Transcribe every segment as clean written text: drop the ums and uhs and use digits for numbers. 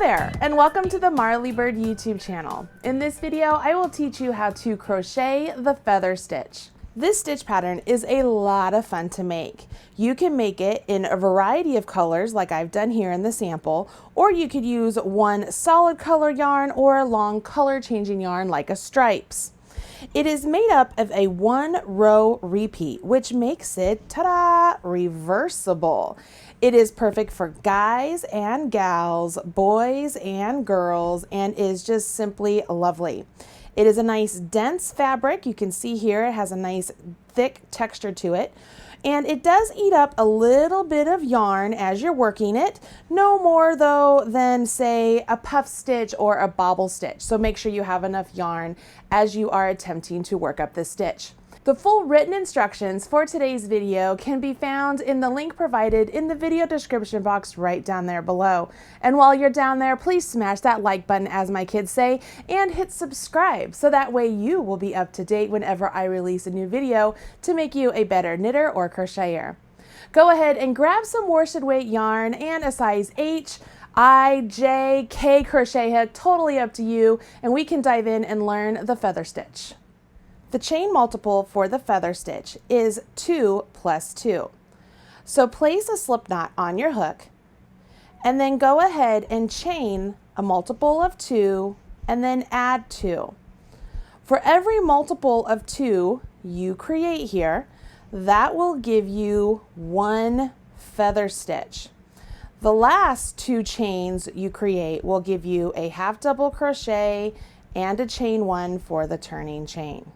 there, and welcome to the Marley Bird YouTube channel. In this video, I will teach you how to crochet the feather stitch. This stitch pattern is a lot of fun to make. You can make it in a variety of colors like I've done here in the sample, or you could use one solid color yarn or a long color changing yarn like a stripes. It is made up of a 1-row repeat, which makes it, ta-da, reversible. It is perfect for guys and gals, boys and girls, and is just simply lovely. It is a nice dense fabric. You can see here it has a nice thick texture to it. And it does eat up a little bit of yarn as you're working it, no more though than say a puff stitch or a bobble stitch. So make sure you have enough yarn as you are attempting to work up this stitch. The full written instructions for today's video can be found in the link provided in the video description box right down there below. And while you're down there, please smash that like button, as my kids say, and hit subscribe so that way you will be up to date whenever I release a new video to make you a better knitter or crocheter. Go ahead and grab some worsted weight yarn and a size H, I, J, K crochet hook, totally up to you, and we can dive in and learn the feather stitch. The chain multiple for the feather stitch is 2 plus 2. So place a slip knot on your hook and then go ahead and chain a multiple of 2 and then add 2. For every multiple of 2 you create here, that will give you 1 feather stitch. The last 2 chains you create will give you a half double crochet and a chain 1 for the turning chain.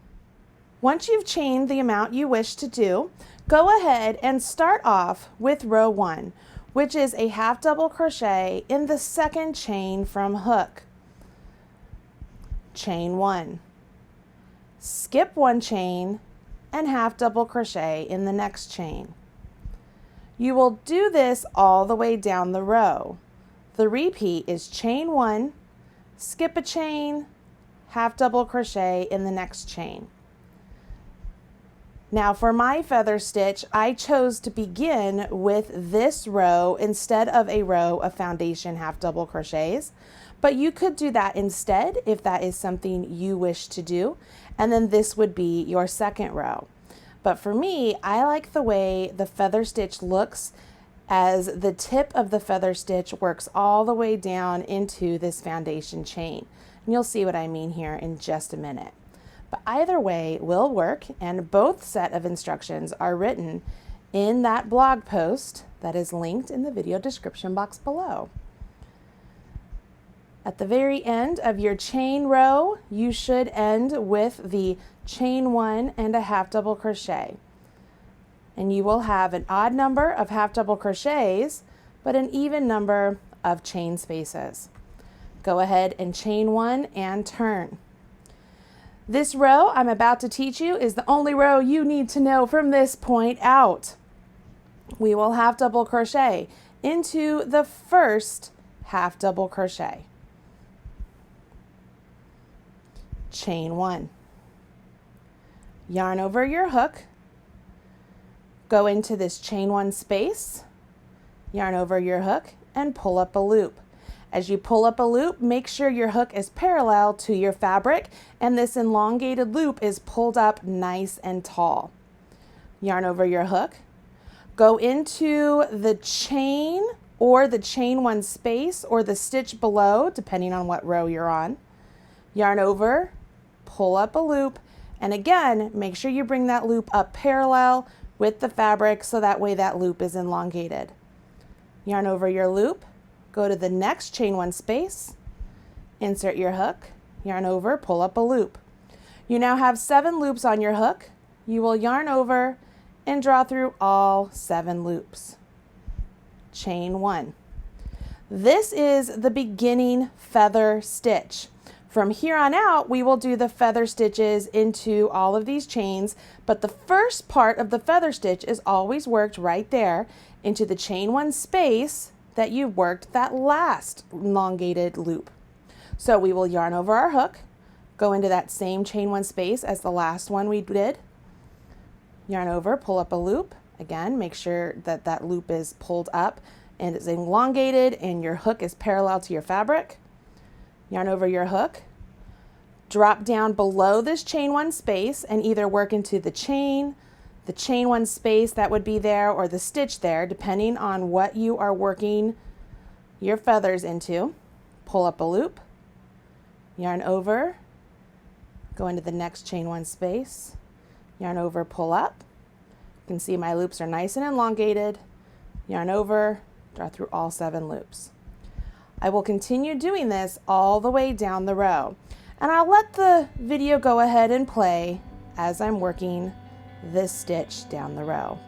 Once you've chained the amount you wish to do, go ahead and start off with row 1, which is a half double crochet in the second chain from hook. Chain 1. Skip 1 chain and half double crochet in the next chain. You will do this all the way down the row. The repeat is chain 1, skip a chain, half double crochet in the next chain. Now for my feather stitch, I chose to begin with this row instead of a row of foundation half double crochets, but you could do that instead if that is something you wish to do, and then this would be your second row. But for me, I like the way the feather stitch looks as the tip of the feather stitch works all the way down into this foundation chain. And you'll see what I mean here in just a minute. But either way will work, and both set of instructions are written in that blog post that is linked in the video description box below. At the very end of your chain row, you should end with the chain 1 and a half double crochet. And you will have an odd number of half double crochets, but an even number of chain spaces. Go ahead and chain 1 and turn. This row I'm about to teach you is the only row you need to know from this point out. We will half double crochet into the first half double crochet. Chain 1. Yarn over your hook. Go into this chain 1 space, yarn over your hook, and pull up a loop. As you pull up a loop, make sure your hook is parallel to your fabric and this elongated loop is pulled up nice and tall. Yarn over your hook, go into the chain or the chain 1 space or the stitch below, depending on what row you're on. Yarn over, pull up a loop, and again, make sure you bring that loop up parallel with the fabric so that way that loop is elongated. Yarn over your loop, go to the next chain 1 space, insert your hook, yarn over, pull up a loop. You now have 7 loops on your hook. You will yarn over and draw through all 7 loops. Chain 1. This is the beginning feather stitch. From here on out, we will do the feather stitches into all of these chains, but the first part of the feather stitch is always worked right there into the chain 1 space that you worked that last elongated loop. So we will yarn over our hook, go into that same chain 1 space as the last one we did, yarn over, pull up a loop. Again, make sure that that loop is pulled up and it's elongated and your hook is parallel to your fabric. Yarn over your hook, drop down below this chain one space and either work into the chain one space that would be there, or the stitch there, depending on what you are working your feathers into. Pull up a loop, yarn over, go into the next chain one space, yarn over, pull up. You can see my loops are nice and elongated. Yarn over, draw through all 7 loops. I will continue doing this all the way down the row, and I'll let the video go ahead and play as I'm working this stitch down the row.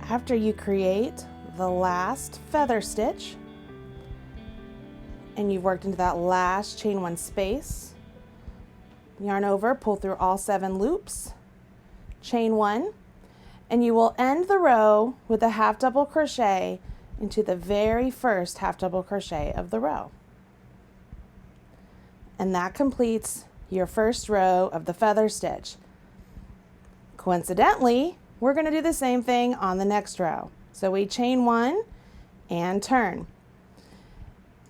After you create the last feather stitch and you've worked into that last chain one space, yarn over, pull through all 7 loops, chain one, and you will end the row with a half double crochet into the very first half double crochet of the row. And that completes your first row of the feather stitch. Coincidentally, we're going to do the same thing on the next row. So we chain one and turn.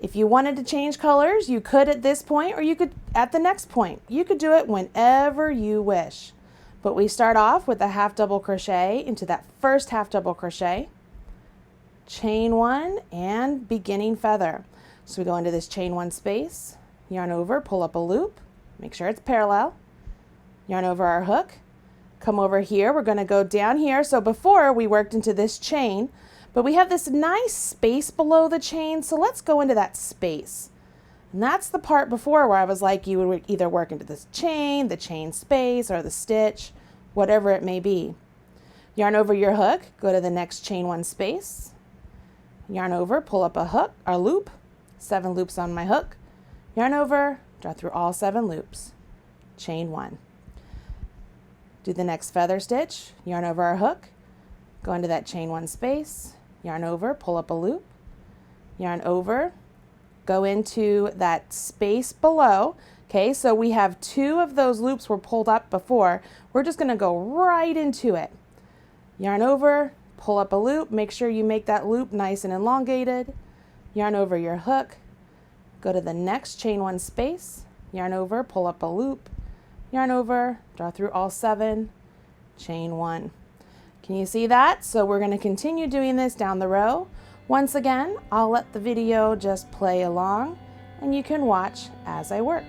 If you wanted to change colors, you could at this point, or you could at the next point. You could do it whenever you wish. But we start off with a half double crochet into that first half double crochet, chain one, and beginning feather. So we go into this chain one space, yarn over, pull up a loop, make sure it's parallel, yarn over our hook, come over here, we're going to go down here. So before we worked into this chain, but we have this nice space below the chain, so let's go into that space. And that's the part before where I was like, you would either work into this chain, the chain space, or the stitch, whatever it may be. Yarn over your hook, go to the next chain one space, yarn over, pull up a hook or loop, 7 loops on my hook, yarn over, draw through all 7 loops, chain one. Do the next feather stitch, yarn over our hook, go into that chain one space, yarn over, pull up a loop, yarn over, go into that space below. Okay, so we have 2 of those loops were pulled up before. We're just going to go right into it. Yarn over, pull up a loop, make sure you make that loop nice and elongated. Yarn over your hook, go to the next chain one space, yarn over, pull up a loop, yarn over, draw through all 7, chain one. Can you see that? So we're going to continue doing this down the row. Once again, I'll let the video just play along and you can watch as I work.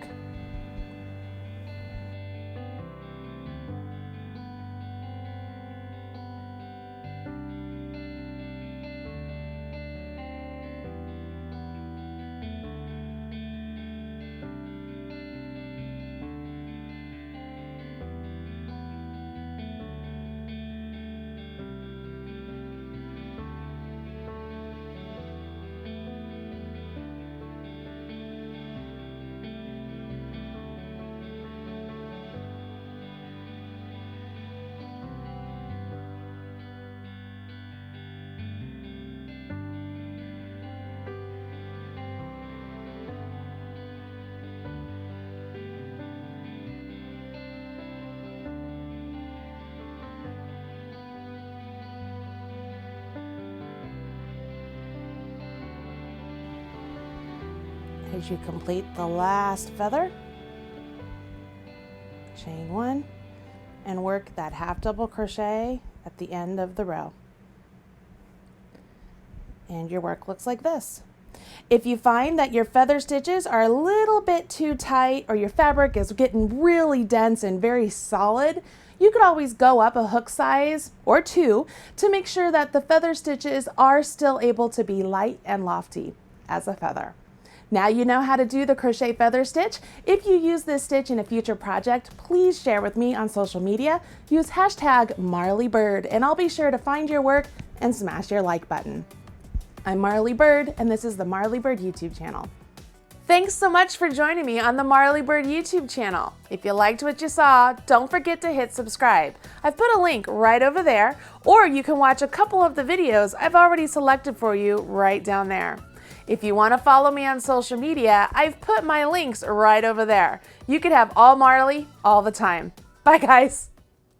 as you complete the last feather. Chain 1 and work that half double crochet at the end of the row. And your work looks like this. If you find that your feather stitches are a little bit too tight or your fabric is getting really dense and very solid, you could always go up a hook size or 2 to make sure that the feather stitches are still able to be light and lofty as a feather. Now you know how to do the crochet feather stitch. If you use this stitch in a future project, please share with me on social media. Use hashtag #MarleyBird and I'll be sure to find your work and smash your like button. I'm Marley Bird and this is the Marley Bird YouTube channel. Thanks so much for joining me on the Marley Bird YouTube channel. If you liked what you saw, don't forget to hit subscribe. I've put a link right over there, or you can watch a couple of the videos I've already selected for you right down there. If you want to follow me on social media, I've put my links right over there. You could have all Marley all the time. Bye guys.